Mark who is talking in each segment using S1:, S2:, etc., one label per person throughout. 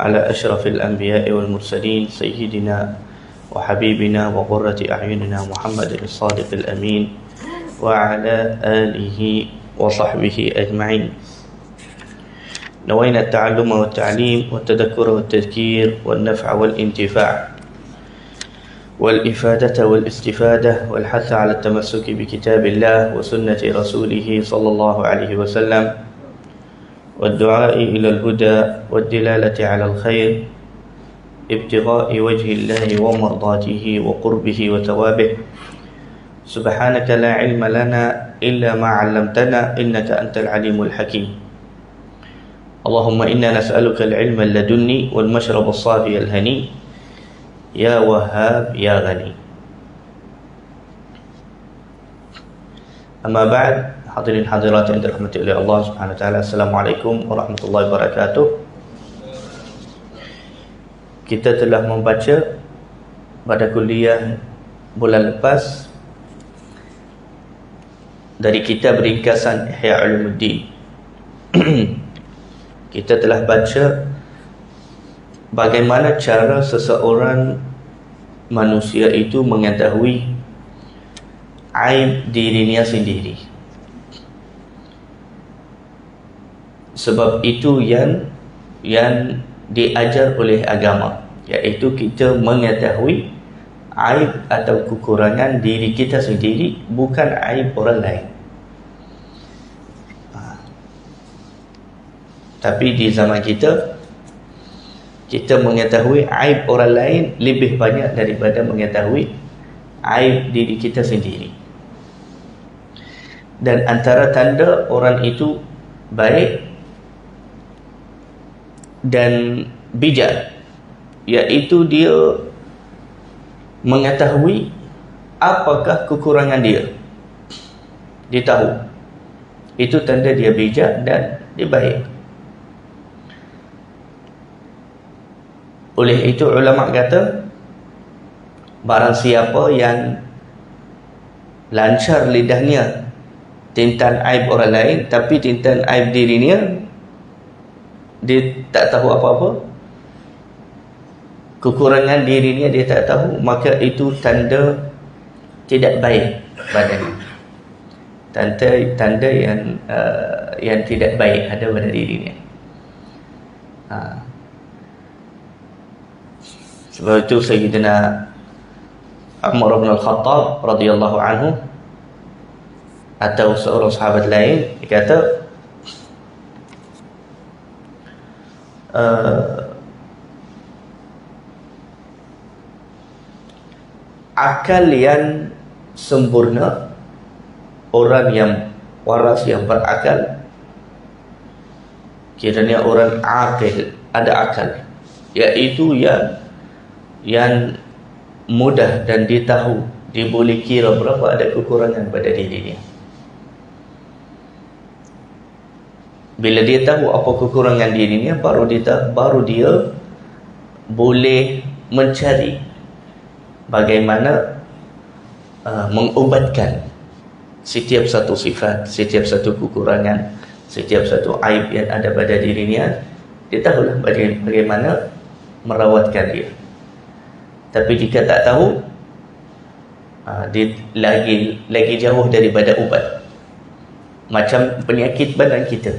S1: على أشرف الأنبياء والمرسلين سيدنا وحبيبنا وقرة أعيننا محمد الصادق الأمين وعلى آله وصحبه أجمعين. نوينا التعلم والتعليم والتذكر والتذكير والنفع والانتفاع والإفادة والاستفادة والحث على التمسك بكتاب الله وسنة رسوله صلى الله عليه وسلم والدعاء إلى الهدى والدلالة على الخير ابتغاء وجه الله ومرضاته وقربه وثوابه. سبحانك لا علم لنا إلا ما علمتنا إنك أنت العليم الحكيم. اللهم إنا نسألك العلم اللدني والمشرب الصافي الهني يا وهاب يا غني. أما بعد، hadirin hadirat yang dirahmati oleh Allah Subhanahu wa taala, Assalamualaikum warahmatullahi wabarakatuh. Kita telah membaca pada kuliah bulan lepas dari kitab ringkasan Ihya Ulumuddin. Kita telah baca bagaimana cara seseorang manusia itu mengetahui aib dirinya sendiri. Sebab itu yang diajar oleh agama, iaitu kita mengetahui aib atau kekurangan diri kita sendiri, bukan aib orang lain. Tapi di zaman kita mengetahui aib orang lain lebih banyak daripada mengetahui aib diri kita sendiri. Dan antara tanda orang itu baik dan bijak, iaitu dia mengetahui apakah kekurangan dia. Dia tahu. Itu tanda dia bijak dan dia baik. Oleh itu ulama kata, barang siapa yang lancar lidahnya tentang aib orang lain, tapi tentang aib dirinya dia tak tahu apa-apa, kekurangan dirinya dia tak tahu, maka itu tanda tidak baik badannya. Tanda yang tidak baik ada pada dirinya. Sebab itu Sayyidina Umar bin Al-Khattab radhiyallahu anhu atau seorang sahabat lain kata, akal yang sempurna, orang yang waras, yang berakal, kiranya orang akil, ada akal, iaitu yang mudah dan dia tahu, dia boleh kira berapa ada kekurangan pada dirinya. Bila dia tahu apa kekurangan dirinya, baru dia boleh mencari bagaimana mengubatkan setiap satu sifat, setiap satu kekurangan, setiap satu aib yang ada pada dirinya. Dia tahulah bagaimana merawatkan dia. Tapi jika tak tahu, dia lagi jauh daripada ubat. Macam penyakit badan kita.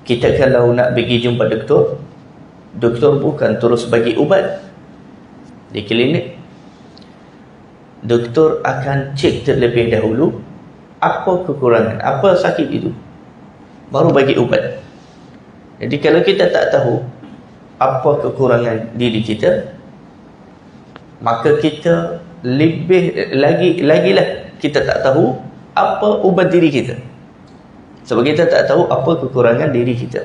S1: Kita kalau nak pergi jumpa doktor bukan terus bagi ubat di klinik. Doktor akan cek terlebih dahulu apa kekurangan, apa sakit itu, baru bagi ubat. Jadi kalau kita tak tahu apa kekurangan diri kita, maka kita lagilah kita tak tahu apa ubat diri kita. Sebab kita tak tahu apa kekurangan diri kita.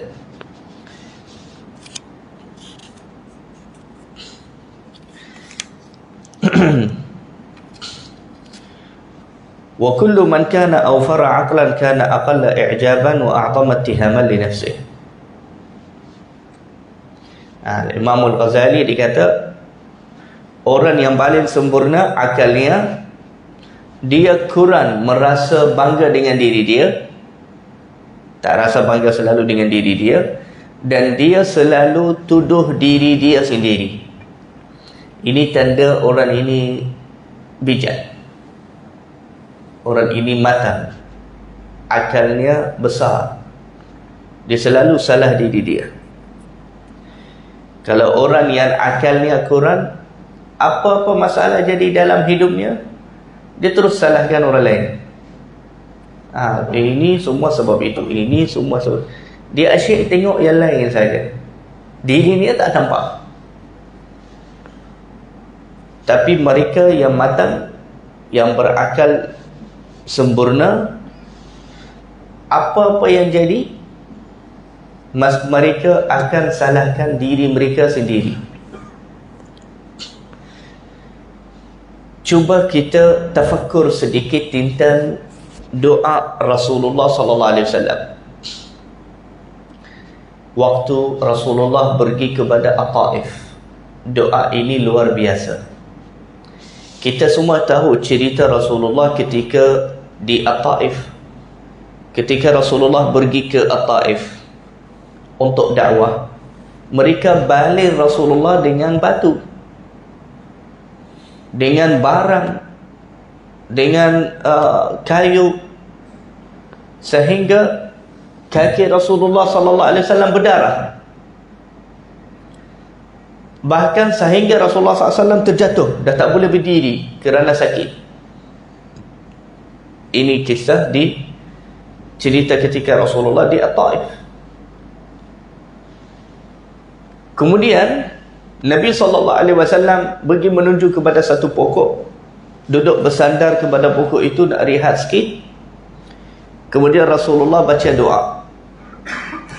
S1: Wa kullu man kana awfara aqlan kana aqalla i'jaban wa a'tama ittihaman li nafsihi. Imam Al-Ghazali dikata, orang yang paling sempurna akalnya, dia kurang merasa bangga dengan diri dia, tak rasa bangga selalu dengan diri dia, dan dia selalu tuduh diri dia sendiri. Ini tanda orang ini bijak, orang ini matang, akalnya besar. Dia selalu salah diri dia. Kalau orang yang akalnya kurang, apa-apa masalah jadi dalam hidupnya, dia terus salahkan orang lain. Ini semua sebab itu, ini semua sebab. Dia asyik tengok yang lain saja, diri dia tak nampak. Tapi mereka yang matang, yang berakal sempurna, apa-apa yang jadi, mereka akan salahkan diri mereka sendiri. Cuba kita tafakkur sedikit tentang doa Rasulullah sallallahu alaihi wasallam. Waktu Rasulullah pergi kepada At-Taif, doa ini luar biasa. Kita semua tahu cerita Rasulullah ketika di At-Taif. Ketika Rasulullah pergi ke At-Taif untuk dakwah, mereka balik Rasulullah dengan batu, dengan barang, dengan kayu, sehingga kaki Rasulullah sallallahu alaihi wasallam berdarah. Bahkan sehingga Rasulullah SAW terjatuh, dah tak boleh berdiri kerana sakit. Ini kisah di cerita ketika Rasulullah di At-Taif. Kemudian Nabi SAW pergi menuju kepada satu pokok, duduk bersandar kepada pokok itu nak rehat sikit. Kemudian Rasulullah baca doa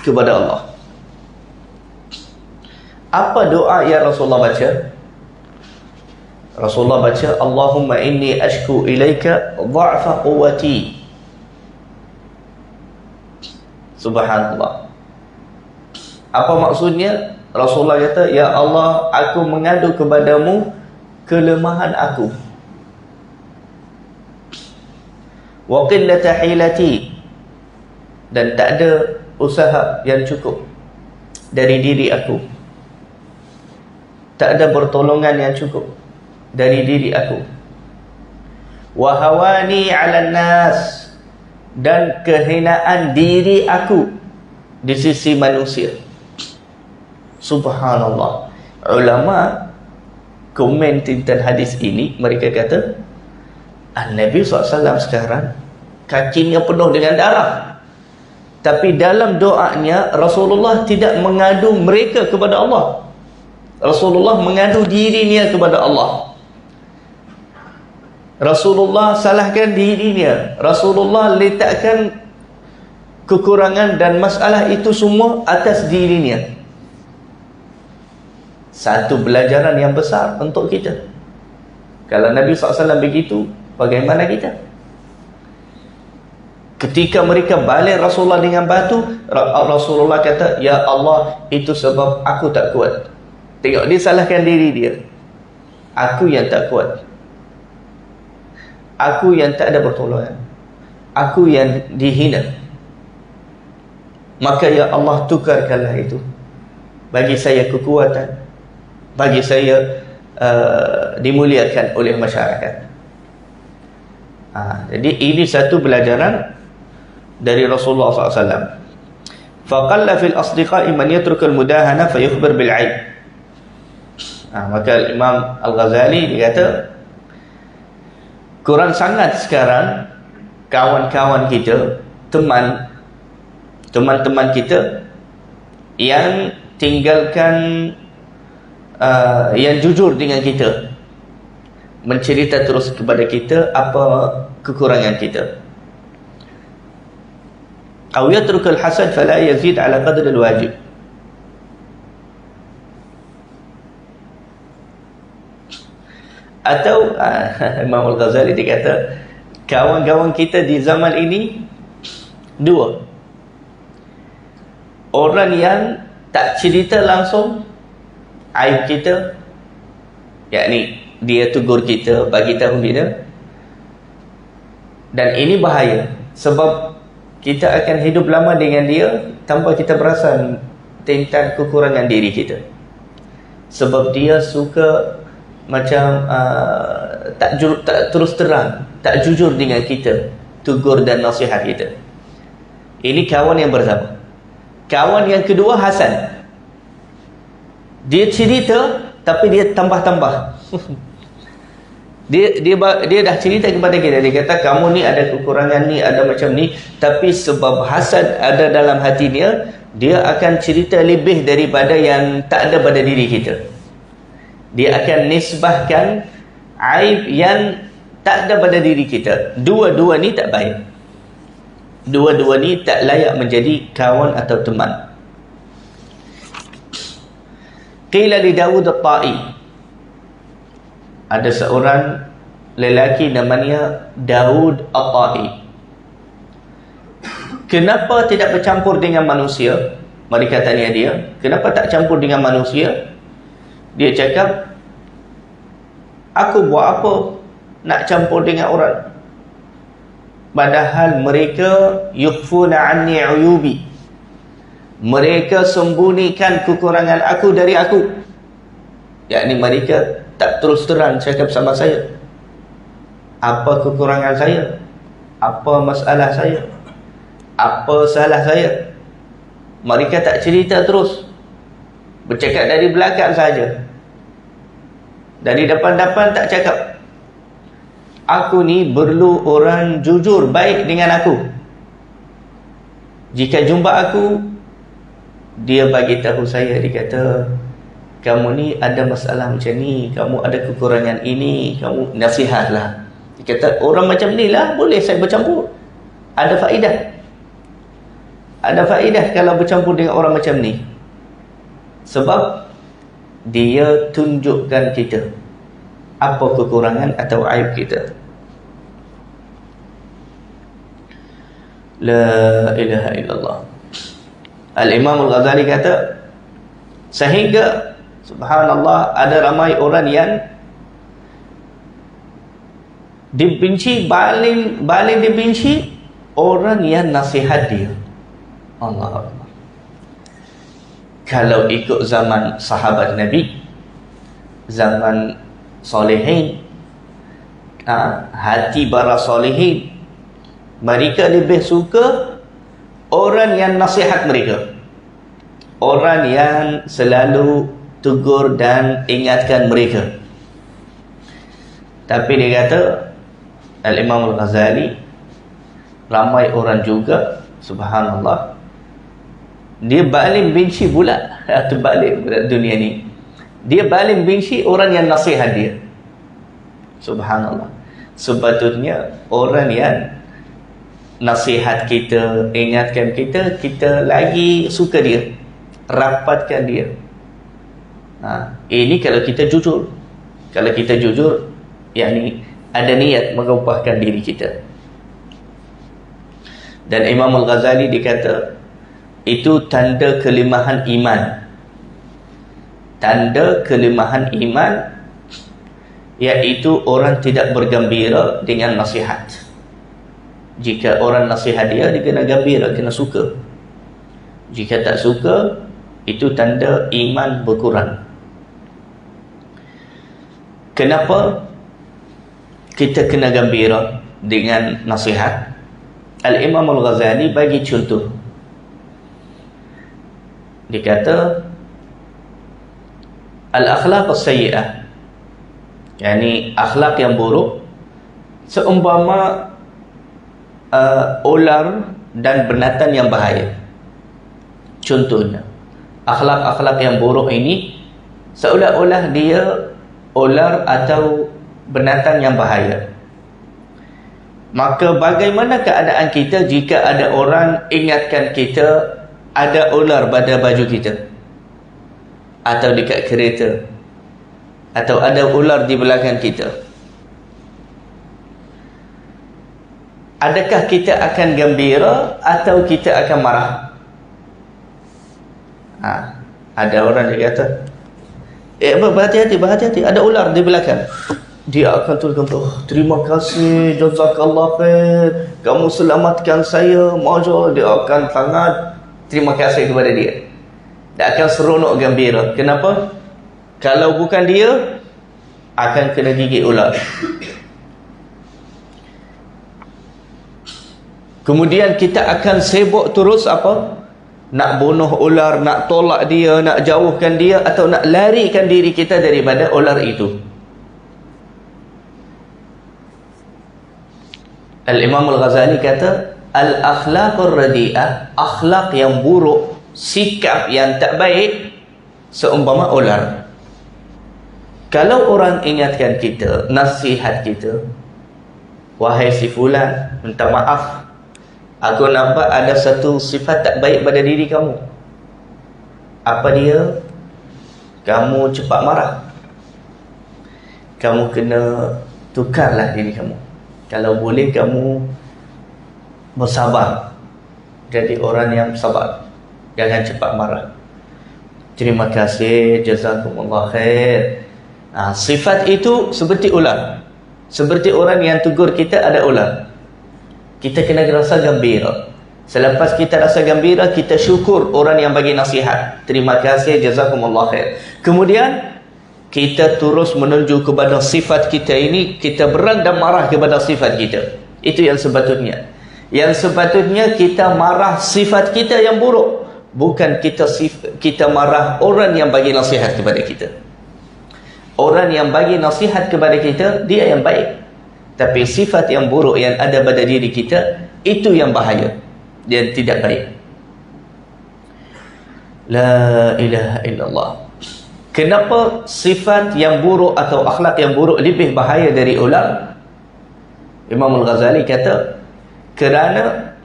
S1: kepada Allah. Apa doa yang Rasulullah baca? Rasulullah baca, Allahumma inni ashku ilaika dha'fa quwwati. Subhanallah. Apa maksudnya? Rasulullah kata, ya Allah, aku mengadu kepadamu kelemahan aku, wa qillata hilati, dan tak ada usaha yang cukup dari diri aku, tak ada pertolongan yang cukup dari diri aku, wa hawani 'alan nas, dan kehinaan diri aku di sisi manusia. Subhanallah. Ulama komen tentang hadis ini, mereka kata Nabi SAW sekarang kakinya penuh dengan darah, tapi dalam doanya Rasulullah tidak mengadu mereka kepada Allah. Rasulullah mengadu dirinya kepada Allah. Rasulullah salahkan dirinya. Rasulullah letakkan kekurangan dan masalah itu semua atas dirinya. Satu pelajaran yang besar untuk kita. Kalau Nabi SAW begitu, bagaimana kita? Ketika mereka balik Rasulullah dengan batu, Rasulullah kata, ya Allah, itu sebab aku tak kuat. Tengok, dia salahkan diri dia. Aku yang tak kuat, aku yang tak ada pertolongan, aku yang dihina. Maka ya Allah, tukarkanlah itu, bagi saya kekuatan, bagi saya dimuliakan oleh masyarakat. Jadi ini satu pelajaran dari Rasulullah SAW. Faqalla fil asdiqai man yatrukul mudahana fayukhbir bil aib. Maka Imam Al-Ghazali dia kata, kurang sangat sekarang kawan-kawan kita, teman-teman kita yang tinggalkan yang jujur dengan kita, mencerita terus kepada kita apa kekurangan kita. Aw yatrukul hasad fala yazid ala qadri al-wajib. Atau Imam Al-Ghazali dia kata, kawan-kawan kita di zaman ini dua. Orang yang tak cerita langsung aib kita, yakni dia tegur kita, bagi tahu kita, dan ini bahaya sebab kita akan hidup lama dengan dia tanpa kita perasan tentang kekurangan diri kita. Sebab dia suka macam tak terus terang, tak jujur dengan kita, tegur dan nasihat kita. Ini kawan yang pertama. Kawan yang kedua, Hasan. Dia cerita tapi dia tambah-tambah. Dia dah cerita kepada kita. Dia kata kamu ni ada kekurangan ni, ada macam ni, tapi sebab hasad ada dalam hati dia akan cerita lebih daripada yang tak ada pada diri kita. Dia akan nisbahkan aib yang tak ada pada diri kita. Dua-dua ni tak baik. Dua-dua ni tak layak menjadi kawan atau teman. Qila li Dawud al-Ta'i, ada seorang lelaki namanya Dawud al-Ta'i. Kenapa tidak bercampur dengan manusia? Mereka tanya dia, kenapa tak campur dengan manusia? Dia cakap, aku buat apa nak campur dengan orang? Padahal mereka yukhfuna anni uyubi, mereka sembunyikan kekurangan aku dari aku. Yakni mereka tak terus terang cakap sama saya apa kekurangan saya, apa masalah saya, apa salah saya. Mereka tak cerita terus, bercakap dari belakang saja, dari depan-depan tak cakap. Aku ni perlu orang jujur, baik dengan aku. Jika jumpa aku, dia bagi tahu saya, dia kata, kamu ni ada masalah macam ni, kamu ada kekurangan ini, kamu nasihatlah. Dia kata, orang macam ni lah boleh saya bercampur. Ada faedah. Ada faedah kalau bercampur dengan orang macam ni. Sebab dia tunjukkan kita apa kekurangan atau aib kita. La ilaha illallah. Al-Imam Al-Ghazali kata, sehingga subhanallah ada ramai orang yang dibenci, paling dibenci orang yang nasihat dia. Allah Allah. Kalau ikut zaman sahabat Nabi, zaman solehin, hati para solehin, mereka lebih suka orang yang nasihat mereka, orang yang selalu tegur dan ingatkan mereka. Tapi dia kata, Al-Imam Al-Ghazali, ramai orang juga subhanallah, dia paling benci pula terbalik dunia ni, dia paling benci orang yang nasihat dia. Subhanallah. Sepatutnya orang yang nasihat kita, ingatkan kita, kita lagi suka dia, rapatkan dia. Ini kalau kita jujur. Kalau kita jujur, yakni ada niat mengubahkan diri kita. Dan Imam Al-Ghazali dikata, itu tanda kelemahan iman. Tanda kelemahan iman, iaitu orang tidak bergembira dengan nasihat. Jika orang nasihat dia, dia kena gembira, kena suka. Jika tak suka, itu tanda iman berkurang. Kenapa kita kena gembira dengan nasihat? Al-Imam Al-Ghazali bagi contoh. Dia kata, al-akhlaq as-sayyi'ah, yakni akhlak yang buruk, seumpama ular dan binatang yang bahaya. Contohnya, akhlak-akhlak yang buruk ini seolah-olah dia ular atau binatang yang bahaya. Maka bagaimana keadaan kita jika ada orang ingatkan kita ada ular pada baju kita, atau dekat kereta, atau ada ular di belakang kita? Adakah kita akan gembira atau kita akan marah? Ada orang dia kata, berhati-hati, ada ular di belakang. Dia akan tuliskan, terima kasih, jazakallah khair, kamu selamatkan saya, maju. Dia akan sangat terima kasih kepada dia. Tak akan seronok gembira. Kenapa? Kalau bukan dia, akan kena gigit ular. Kemudian kita akan sibuk terus apa? Nak bunuh ular, nak tolak dia, nak jauhkan dia, atau nak larikan diri kita daripada ular itu. Al-Imam Al-Ghazali kata, al-akhlaqur radi'ah, akhlak yang buruk, sikap yang tak baik, seumpama ular. Kalau orang ingatkan kita, nasihat kita, wahai si fulan, minta maaf, aku nampak ada satu sifat tak baik pada diri kamu. Apa dia? Kamu cepat marah. Kamu kena tukarlah diri kamu. Kalau boleh kamu bersabar. Jadi orang yang sabar. Jangan cepat marah. Terima kasih, jazakumullah khair. Sifat itu seperti ular. Seperti orang yang tegur kita ada ular. Kita kena rasa gembira. Selepas kita rasa gembira, kita syukur orang yang bagi nasihat. Terima kasih, jazakumullah khair. Kemudian kita terus menuju kepada sifat kita ini, kita berang dan marah kepada sifat kita. Itu yang sepatutnya. Yang sepatutnya kita marah sifat kita yang buruk, bukan kita marah orang yang bagi nasihat kepada kita. Orang yang bagi nasihat kepada kita, dia yang baik. Tapi sifat yang buruk yang ada pada diri kita, itu yang bahaya dan tidak baik. La ilaha illallah. Kenapa sifat yang buruk atau akhlak yang buruk lebih bahaya dari ular? Imam Al-Ghazali kata, kerana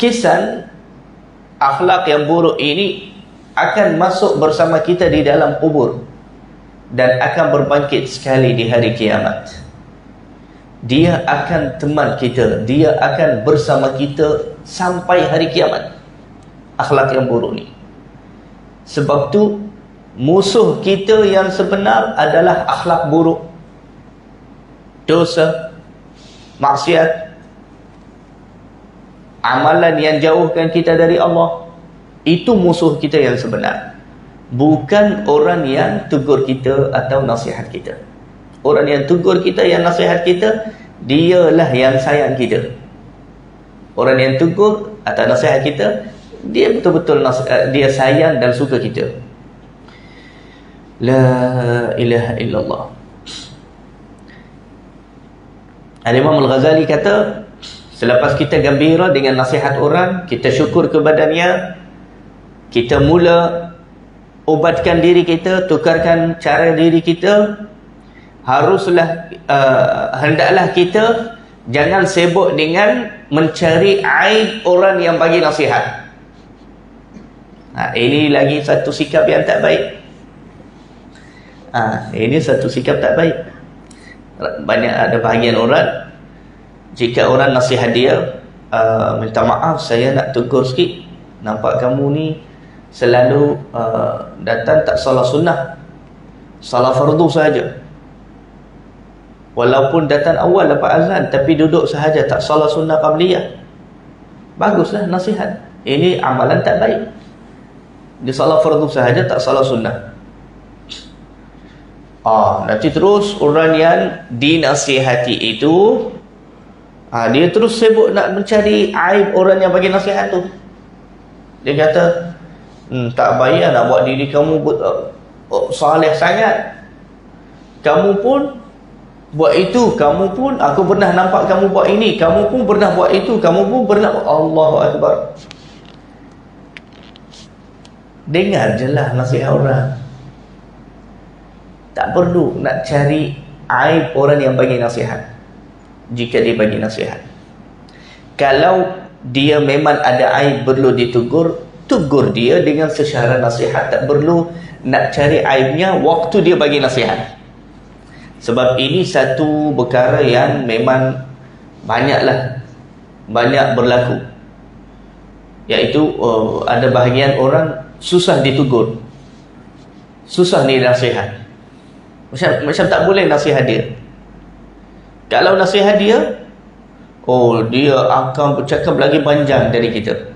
S1: kisan akhlak yang buruk ini akan masuk bersama kita di dalam kubur dan akan berbangkit sekali di hari kiamat. Dia akan teman kita, dia akan bersama kita sampai hari kiamat. Akhlak yang buruk ni. Sebab tu musuh kita yang sebenar adalah akhlak buruk, dosa, maksiat, amalan yang jauhkan kita dari Allah. Itu musuh kita yang sebenar, bukan orang yang tegur kita atau nasihat kita. Orang yang tegur kita, yang nasihat kita, dialah yang sayang kita. Orang yang tegur atau nasihat kita, dia betul-betul dia sayang dan suka kita. La ilaha illallah. Al-Imam Al-Ghazali kata, selepas kita gembira dengan nasihat orang, kita syukur kepadanya, kita mula ubatkan diri kita, tukarkan cara diri kita. Haruslah hendaklah kita jangan sibuk dengan mencari aib orang yang bagi nasihat. Ini lagi satu sikap yang tak baik. Ini satu sikap tak baik. Banyak ada bahagian orang, jika orang nasihat dia, minta maaf, saya nak tegur sikit, nampak kamu ni selalu datang tak salah sunnah, salah fardu sahaja. Walaupun datang awal lepas azan, tapi duduk sahaja, tak salah sunnah qabliyah. Baguslah nasihat. Ini amalan tak baik. Dia salah fardu sahaja, tak salah sunnah. Nanti terus orang yang dinasihati itu, dia terus sibuk nak mencari aib orang yang bagi nasihat tu. Dia kata, tak payah nak buat diri kamu saleh sangat. Kamu pun buat itu, kamu pun, aku pernah nampak kamu buat ini, kamu pun pernah buat itu, kamu pun pernah. Allahu Akbar. Dengar je lah nasihat orang. Tak perlu nak cari aib orang yang bagi nasihat. Jika dia bagi nasihat, kalau dia memang ada aib perlu ditegur, tegur dia dengan secara nasihat. Tak perlu nak cari aibnya waktu dia bagi nasihat. Sebab ini satu perkara yang memang banyak berlaku, iaitu ada bahagian orang susah ditegur, susah ni nasihat. Macam tak boleh nasihat dia. Kalau nasihat dia, dia akan bercakap lagi panjang dari kita.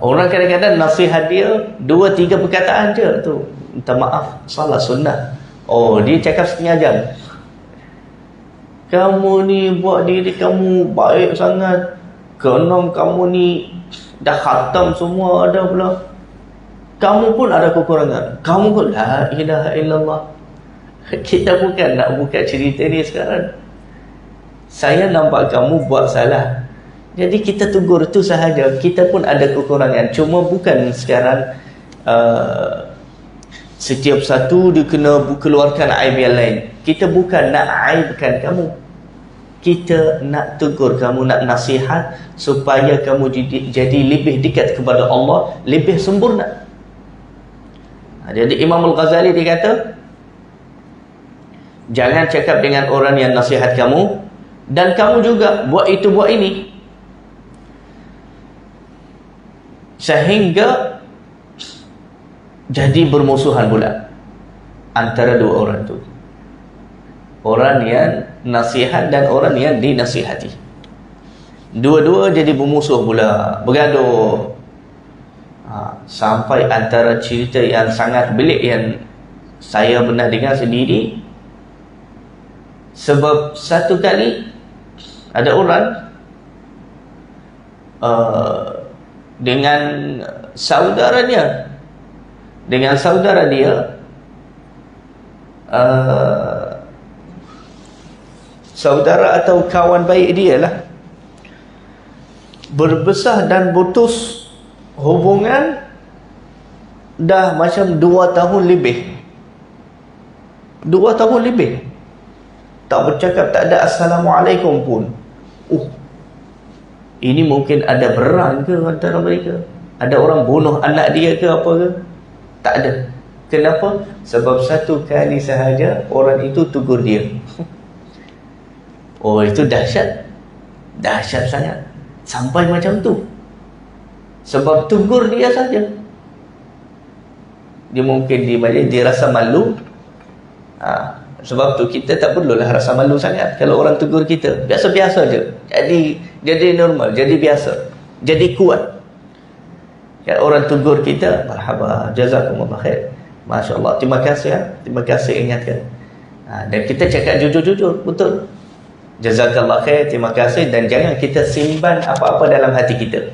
S1: Orang kadang-kadang nasihat dia 2-3 perkataan je tu, minta maaf, salah sunnah. Dia cakap setengah jam. Kamu ni buat diri kamu baik sangat, kerana kamu ni dah khatam semua ada pula. Kamu pun ada kekurangan. Kamu pun la ilaha illallah. Kita bukan nak buka cerita ni sekarang. Saya nampak kamu buat salah, jadi kita tegur tu sahaja. Kita pun ada kekurangan. Cuma bukan sekarang setiap satu dia kena keluarkan aib yang lain. Kita bukan nak aibkan kamu, kita nak tegur kamu, nak nasihat supaya kamu jadi lebih dekat kepada Allah, lebih sempurna. Jadi Imam Al-Ghazali dia kata, jangan cakap dengan orang yang nasihat kamu, dan kamu juga buat itu buat ini, sehingga jadi bermusuhan pula antara dua orang tu, orang yang nasihat dan orang yang dinasihati. Dua-dua jadi bermusuh pula, bergaduh. Sampai antara cerita yang sangat belik yang saya pernah dengar sendiri. Sebab satu kali ada orang dengan saudara dia, saudara atau kawan baik dia lah, berbesar dan putus hubungan dah macam 2 tahun lebih. 2 tahun lebih tak bercakap, tak ada assalamualaikum pun. Ini mungkin ada perang ke antara mereka? Ada orang bunuh anak dia ke apa ke? Tak ada. Kenapa? Sebab satu kali sahaja orang itu tegur dia. Itu dahsyat. Dahsyat sangat. Sampai macam tu. Sebab tegur dia saja. Dia mungkin dia rasa malu. Sebab tu kita tak perlulah rasa malu sangat kalau orang tegur kita. Biasa-biasa je. Jadi normal, jadi biasa, jadi kuat. Kalau orang tegur kita, marhaba, jazakumullah khair, Masya Allah, terima kasih terima kasih ingatkan. Dan kita cakap jujur-jujur, betul, jazakallah khair, terima kasih. Dan jangan kita simpan apa-apa dalam hati kita.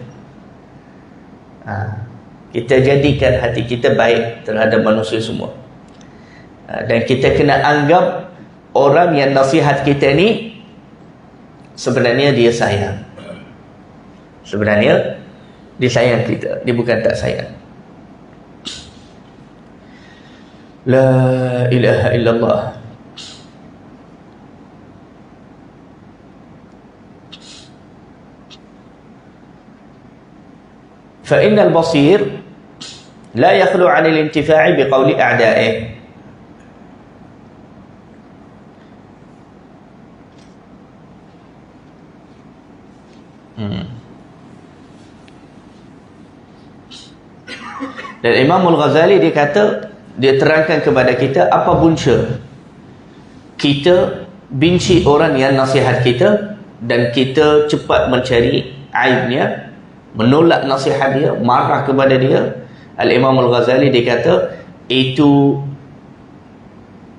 S1: Kita jadikan hati kita baik terhadap manusia semua. Dan kita kena anggap orang yang nasihat kita ni sebenarnya dia sayang. Sebenarnya dia sayang kita, dia bukan tak sayang. La ilaha illallah. فإن البصير لا يخلو عن الانتفاع بقول أعدائه. Dan Imam Al-Ghazali dia kata, dia terangkan kepada kita apa punca kita benci orang yang nasihat kita dan kita cepat mencari aibnya, menolak nasihat dia, marah kepada dia. Al-Imam Al-Ghazali dia kata itu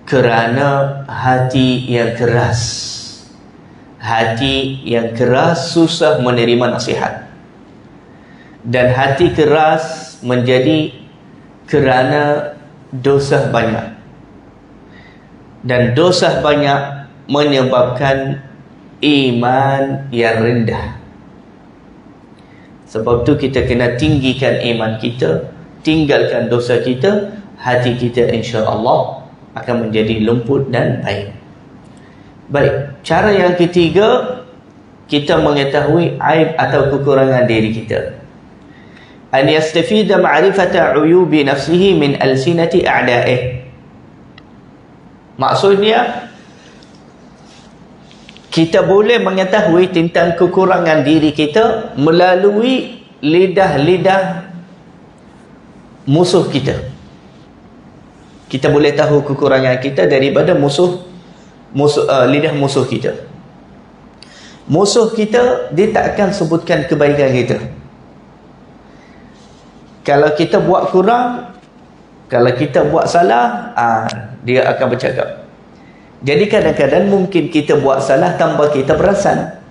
S1: kerana hati yang keras. Hati yang keras susah menerima nasihat. Dan hati keras menjadi kerana dosa banyak. Dan dosa banyak menyebabkan iman yang rendah. Sebab tu kita kena tinggikan iman kita, tinggalkan dosa kita, hati kita insya-Allah akan menjadi lembut dan baik. Baik, cara yang ketiga, kita mengetahui aib atau kekurangan diri kita. An yastafida ma'rifata uyubi nafsihi min alsinati a'da'ih. Maksudnya kita boleh mengetahui tentang kekurangan diri kita melalui lidah-lidah musuh kita. Kita boleh tahu kekurangan kita daripada lidah musuh kita. Musuh kita, dia tak akan sebutkan kebaikan kita. Kalau kita buat kurang, kalau kita buat salah, dia akan bercakap. Jadi kadang-kadang mungkin kita buat salah tanpa kita perasan.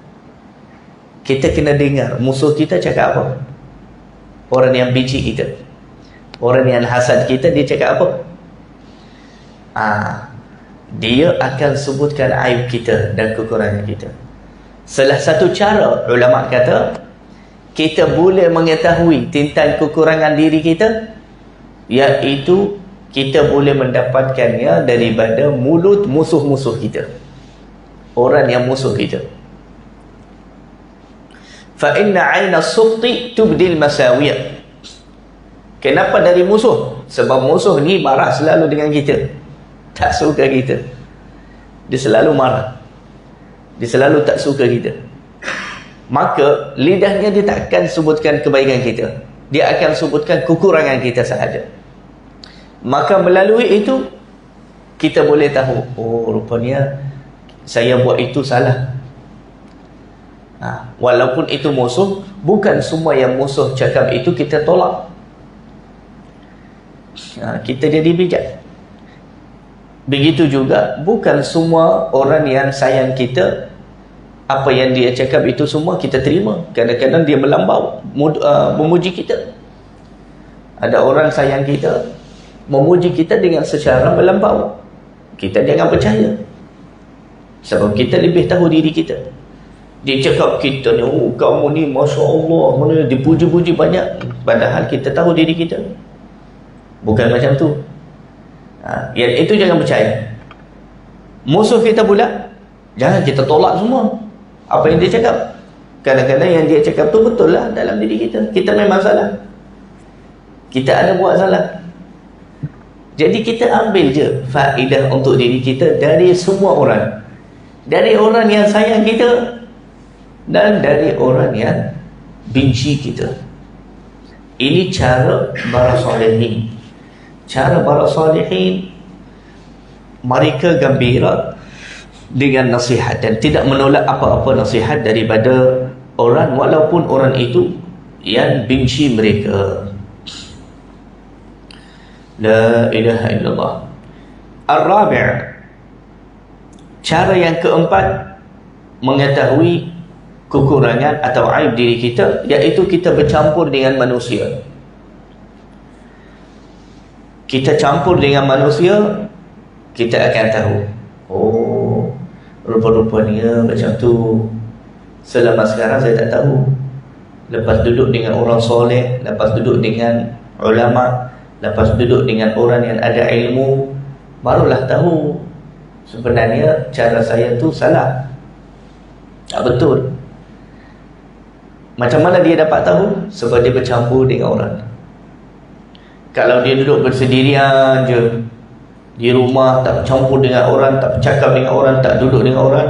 S1: Kita kena dengar musuh kita cakap apa. Orang yang benci kita, orang yang hasad kita, dia cakap apa. Dia akan sebutkan aib kita dan kekurangan kita. Salah satu cara ulama kata kita boleh mengetahui tentang kekurangan diri kita, iaitu kita boleh mendapatkannya daripada mulut musuh-musuh kita, orang yang musuh kita. Fa inna 'aina as-sukhti tubdil masawi'. Kenapa dari musuh? Sebab musuh ni marah selalu dengan kita, tak suka kita. Dia selalu marah, dia selalu tak suka kita. Maka lidahnya dia tak akan sebutkan kebaikan kita, dia akan sebutkan kekurangan kita sahaja. Maka melalui itu kita boleh tahu, oh rupanya saya buat itu salah. Walaupun itu musuh, bukan semua yang musuh cakap itu kita tolak. Kita jadi bijak. Begitu juga bukan semua orang yang sayang kita, apa yang dia cakap itu semua kita terima. Kadang-kadang dia melambau, memuji kita. Ada orang sayang kita, memuji kita dengan secara melampau. Kita jangan percaya, sebab kita lebih tahu diri kita. Dia cakap kita ni, oh kamu ni Masya Allah, mana dipuji-puji banyak, padahal kita tahu diri kita bukan macam tu. Yang itu jangan percaya. Musuh kita pula, jangan kita tolak semua apa yang dia cakap. Kadang-kadang yang dia cakap tu betul lah dalam diri kita. Kita memang salah, kita ada buat salah. Jadi kita ambil je faedah untuk diri kita dari semua orang, dari orang yang sayang kita dan dari orang yang benci kita. Ini cara para salihin. Cara para salihin, mereka gembira dengan nasihat dan tidak menolak apa-apa nasihat daripada orang, walaupun orang itu yang benci mereka. La ilaha illallah. Ar-rabi', cara yang keempat mengetahui kekurangan atau aib diri kita, iaitu kita bercampur dengan manusia. Kita campur dengan manusia, kita akan tahu, oh rupa-rupanya macam tu. Selama sekarang saya tak tahu. Lepas duduk dengan orang soleh, lepas duduk dengan ulama, lepas duduk dengan orang yang ada ilmu, barulah tahu sebenarnya cara saya tu salah, tak betul. Macam mana dia dapat tahu? Sebab dia bercampur dengan orang. Kalau dia duduk bersendirian je di rumah, tak bercampur dengan orang, tak bercakap dengan orang, tak duduk dengan orang,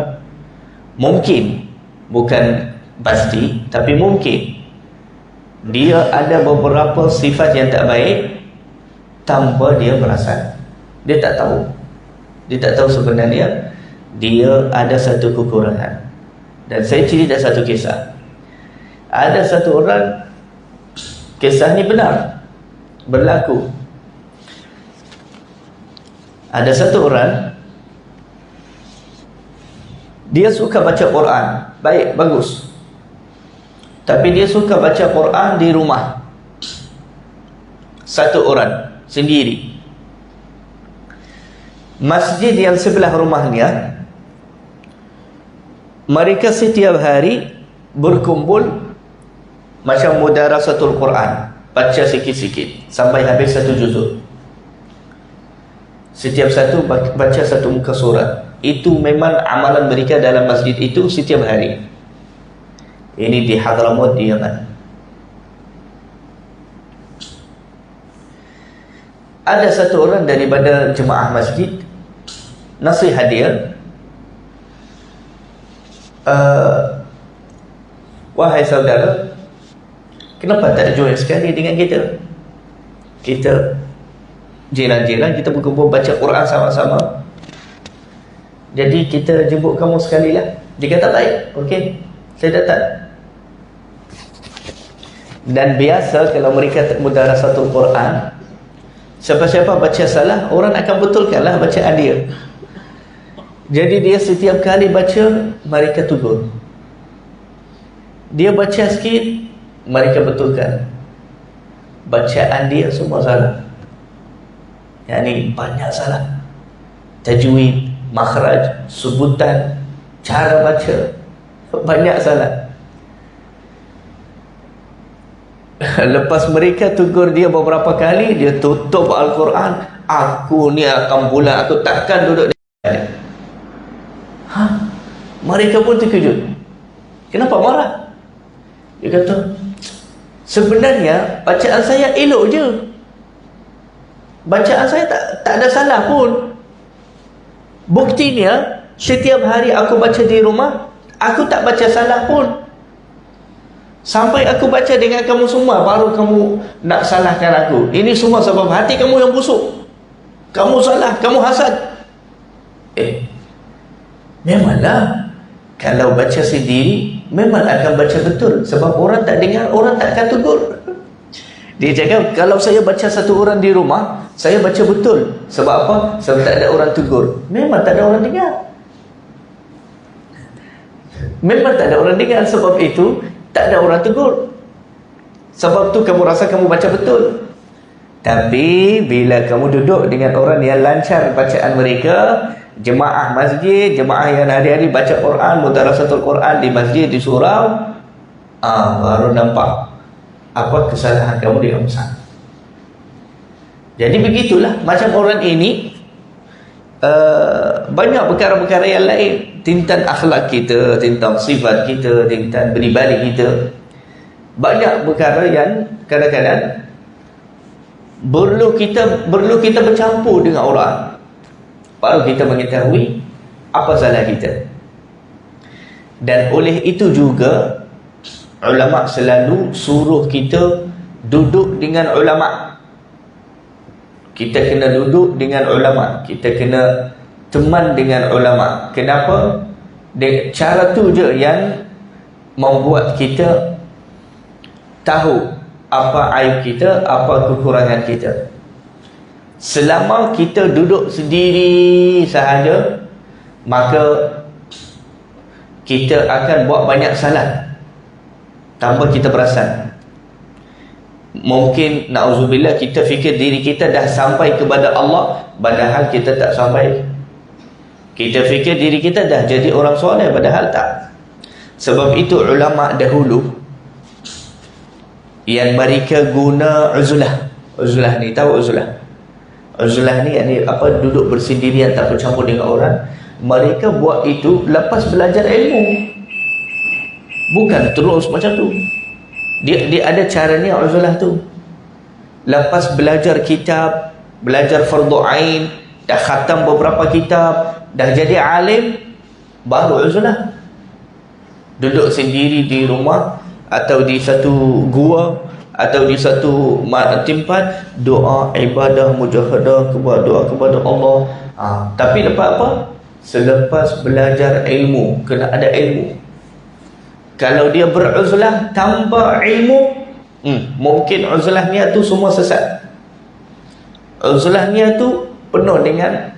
S1: mungkin, bukan pasti, tapi mungkin dia ada beberapa sifat yang tak baik tanpa dia perasan. Dia tak tahu. Dia tak tahu sebenarnya dia ada satu kekurangan. Dan saya cerita satu kisah. Ada satu orang, kisah ni benar berlaku. Ada satu orang, dia suka baca Quran, baik, bagus, tapi dia suka baca Quran di rumah, satu orang sendiri. Masjid yang sebelah rumahnya, mereka setiap hari berkumpul macam mudarasatul Quran, baca sikit-sikit sampai habis satu juzuk. Setiap satu baca satu muka surat. Itu memang amalan mereka dalam masjid itu setiap hari. Ini di Hadramaut, di Yaman. Ada satu orang daripada jemaah masjid, nasihat dia, wahai saudara, kenapa tak join sekali dengan kita? Kita jiran-jiran, kita berkumpul baca Quran sama-sama. Jadi kita jemput kamu sekali lah. Dia kata baik, okey, saya datang. Dan biasa kalau mereka mudarasatul Quran, siapa-siapa baca salah, orang akan betulkanlah bacaan dia. Jadi dia setiap kali baca, mereka tegur. Dia baca sikit, mereka betulkan. Bacaan dia semua salah. Yang ni banyak salah. Tajwid, makhraj, sebutan, cara baca, banyak salah. Lepas mereka tegur dia beberapa kali, dia tutup Al-Quran. Aku ni akan bulan, aku takkan duduk di sini. Mereka pun terkejut. Kenapa marah? Dia kata, sebenarnya bacaan saya elok je. Bacaan saya tak ada salah pun. Buktinya, setiap hari aku baca di rumah, aku tak baca salah pun. Sampai aku baca dengan kamu semua, baru kamu nak salahkan aku. Ini semua sebab hati kamu yang busuk. Kamu salah, kamu hasad. Memanglah, kalau baca sendiri, memang akan baca betul. Sebab orang tak dengar, orang tak akan tegur. Dia cakap, kalau saya baca satu orang di rumah, saya baca betul. Sebab apa? Sebab tak ada orang tegur. Memang tak ada orang dengar. Memang tak ada orang dengar. Sebab itu, tak ada orang tegur. Sebab tu kamu rasa kamu baca betul. Tapi bila kamu duduk dengan orang yang lancar bacaan mereka, jemaah masjid, jemaah yang hari-hari baca Quran, mudarasatul Quran di masjid, di surau, baru nampak apa kesalahan kamu dengan besar. Jadi begitulah macam orang ini, banyak perkara-perkara yang lain tentang akhlak kita, tentang sifat kita, tentang peribadi kita. Banyak perkara yang kadang-kadang perlu kita bercampur dengan orang, baru kita mengetahui apa salah kita. Dan oleh itu juga ulama selalu suruh kita duduk dengan ulama. Kita kena duduk dengan ulama, kita kena teman dengan ulama. Kenapa? Cara tu je yang membuat kita tahu apa aib kita, apa kekurangan kita. Selama kita duduk sendiri sahaja, maka kita akan buat banyak salah tanpa kita perasan. Mungkin na'udzubillah kita fikir diri kita dah sampai kepada Allah, padahal kita tak sampai. Kita fikir diri kita dah jadi orang soleh, padahal tak. Sebab itu ulama dahulu yang mereka guna uzlah. Uzlah ni, tahu uzlah? Uzlah ni yakni apa, duduk bersendirian tak bercampur dengan orang. Mereka buat itu lepas belajar ilmu, bukan terus macam tu. Dia ada caranya uzlah tu. Lepas belajar kitab, belajar fardu ain, dah khatam beberapa kitab, dah jadi alim, baru uzlah. Duduk sendiri di rumah atau di satu gua atau di satu tempat, doa, ibadah, mujahadah, doa kepada Allah. Tapi lepas apa? Selepas belajar ilmu, kena ada ilmu. Kalau dia beruzlah tanpa ilmu, mungkin uzlahnya tu semua sesat. Uzlahnya tu penuh dengan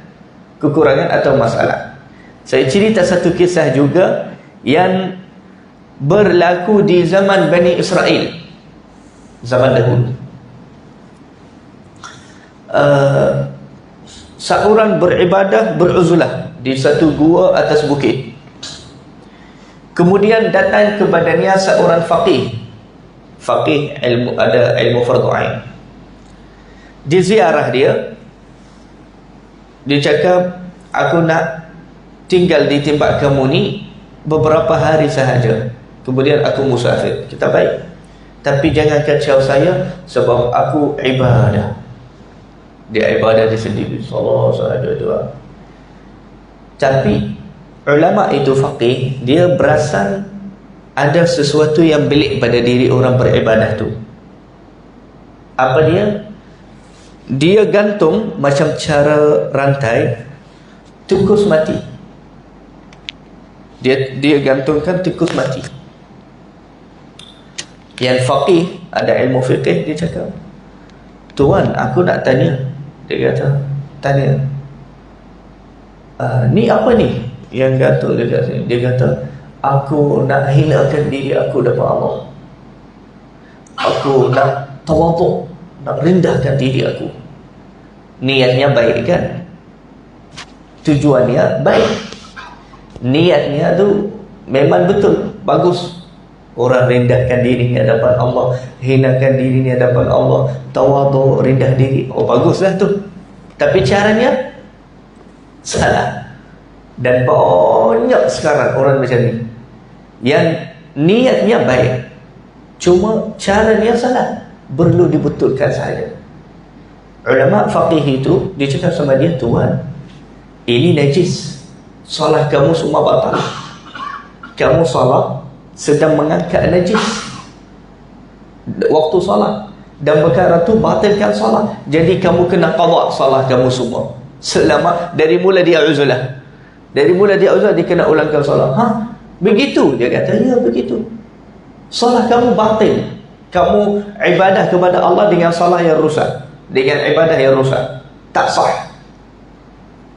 S1: kekurangan atau masalah. Saya cerita satu kisah juga yang berlaku di zaman Bani Israel, zaman dahulu. Seorang beribadah beruzlah di satu gua atas bukit. Kemudian datang kepadanya seorang faqih. Faqih ilmu, ada ilmu fardu ain. Dia ziarah dia. Dia cakap, aku nak tinggal di tempat kamu ni beberapa hari sahaja. Kemudian aku musafir. Kita baik, tapi jangan kacau saya sebab aku ibadah. Dia ibadah dia sendiri, salat sahaja doa. Tapi ulama itu faqih, dia perasan ada sesuatu yang belik pada diri orang beribadah tu. Apa dia? Dia gantung macam cara rantai tikus mati. Dia gantungkan tikus mati. Yang faqih ada ilmu fiqh, dia cakap, "Tuan, aku nak tanya." Dia kata, "Tanya." Ni apa ni yang gatul dekat sini? Dia kata, "Aku nak hinakan diri aku depan Allah. Aku nak tawaduk, nak rendahkan diri aku." Niatnya baik kan? Tujuannya baik. Niatnya tu memang betul, bagus. Orang rendahkan dirinya hadapan Allah, hinakan dirinya hadapan Allah, tawaduk, rendah diri. Oh, baguslah tu. Tapi caranya salah. Dan banyak sekarang orang macam ni, yang niatnya baik, cuma caranya salah, perlu dibetulkan saja. Ulama faqih itu dia cakap sama dia, "Tuan, ini najis, solat kamu semua batal. Kamu solat sedang mengangkat najis waktu solat, dan perkara tu batalkan solat. Jadi kamu kena qada solat kamu semua. Selama dari mula dia uzlah. Dari mula dia uzlah, dia kena ulangkan solat." Begitu? Dia kata, "Ya, begitu. Solat kamu batil. Kamu ibadah kepada Allah dengan solat yang rusak, dengan ibadah yang rusak. Tak sah."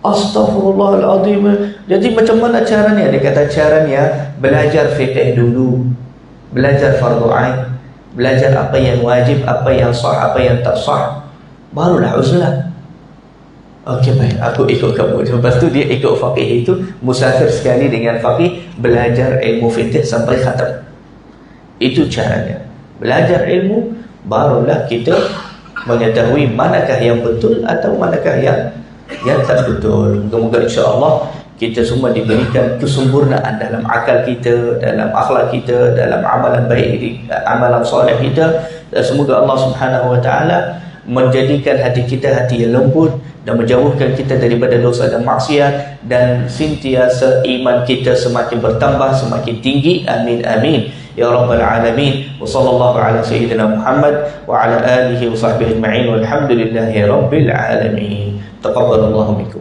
S1: Astaghfirullahaladzim. Jadi macam mana caranya? Dia kata caranya belajar fiqh dulu, belajar fardu ain, belajar apa yang wajib, apa yang sah, apa yang tak sah, barulah uzlah. Okey, baik, aku ikut kamu. Lepas tu dia ikut faqih itu, musafir sekali dengan faqih, belajar ilmu fiqh sampai khatam. Itu caranya. Belajar ilmu, barulah kita mengetahui manakah yang betul atau manakah yang tak betul. Semoga insya-Allah kita semua diberikan kesempurnaan dalam akal kita, dalam akhlak kita, dalam amalan baik, amalan soleh kita. Dan semoga Allah Subhanahu wa taala menjadikan hati kita hati yang lembut dan menjauhkan kita daripada dosa dan maksiat, dan sentiasa iman kita semakin bertambah, semakin tinggi. Amin amin ya rabbal alamin. Wa sallallahu ala sayyidina Muhammad wa ala alihi wa sahbihi ajma'in. Walhamdulillahi rabbil alamin. Taqabbalallahu minkum.